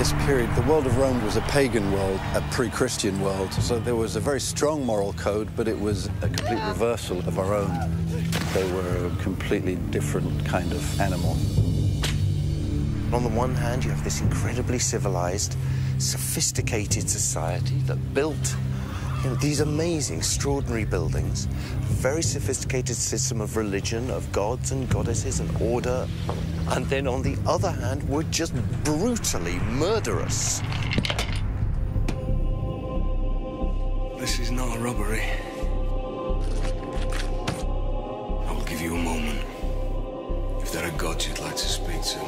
this period, the world of Rome was a pagan world, a pre-Christian world, so there was a very strong moral code, but it was a complete reversal of our own. They were a completely different kind of animal. On the one hand, you have this incredibly civilized, sophisticated society that built these amazing, extraordinary buildings, a very sophisticated system of religion, of gods and goddesses and order. And then, on the other hand, were just brutally murderous. This is not a robbery. I will give you a moment. If there are gods you'd like to speak to.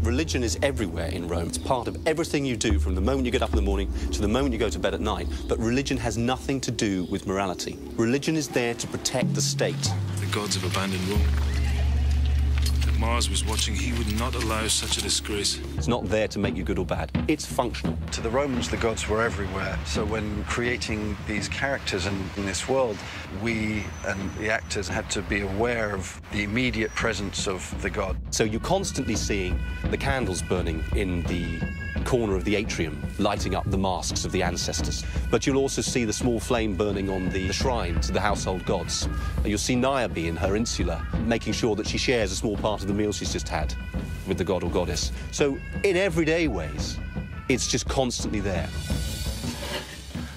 Religion is everywhere in Rome. It's part of everything you do from the moment you get up in the morning to the moment you go to bed at night. But religion has nothing to do with morality. Religion is there to protect the state. The gods have abandoned Rome. If Mars was watching, he would not allow such a disgrace. It's not there to make you good or bad. It's functional. To the Romans, the gods were everywhere. So when creating these characters in this world, we and the actors had to be aware of the immediate presence of the god. So you're constantly seeing the candles burning in the corner of the atrium, lighting up the masks of the ancestors. But you'll also see the small flame burning on the shrine to the household gods. You'll see Niobe in her insula, making sure that she shares a small part of the meal she's just had with the god or goddess. So in everyday ways, it's just constantly there.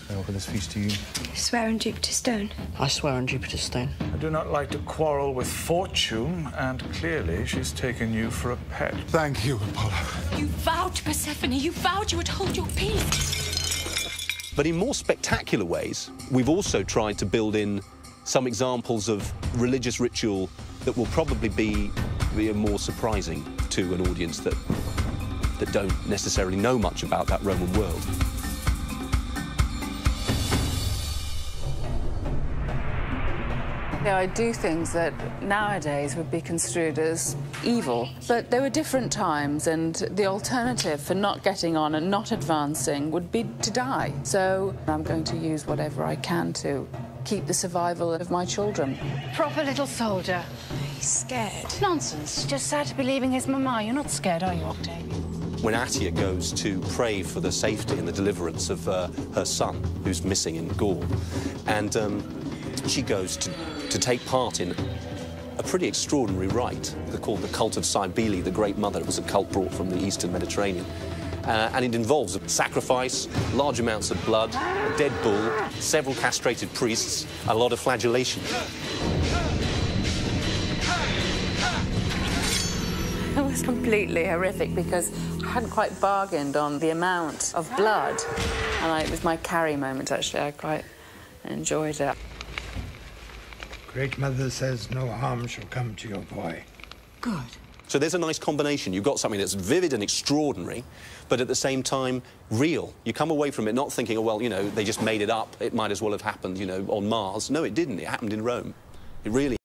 I offer this feast to you. I swear on Jupiter's stone. I swear on Jupiter's stone. I do not like to quarrel with fortune, and clearly she's taken you for a pet. Thank you, Apollo. You vowed to Persephone. You vowed you would hold your peace. But in more spectacular ways, we've also tried to build in some examples of religious ritual that will probably be more surprising to an audience that don't necessarily know much about that Roman world. I do things that nowadays would be construed as evil. But there were different times, and the alternative for not getting on and not advancing would be to die. So I'm going to use whatever I can to keep the survival of my children. Proper little soldier. He's scared. Nonsense. Just sad to be leaving his mama. You're not scared, are you, Octavia? When Attia goes to pray for the safety and the deliverance of her son, who's missing in Gaul, and she goes to take part in a pretty extraordinary rite. They're called the cult of Cybele, the Great Mother. It was a cult brought from the Eastern Mediterranean. And it involves a sacrifice, large amounts of blood, a dead bull, several castrated priests, a lot of flagellation. It was completely horrific because I hadn't quite bargained on the amount of blood. And it was my carry moment, actually. I quite enjoyed it. Great Mother says no harm shall come to your boy. Good. So there's a nice combination. You've got something that's vivid and extraordinary, but at the same time, real. You come away from it not thinking, oh, well, you know, they just made it up. It might as well have happened, you know, on Mars. No, it didn't. It happened in Rome. It really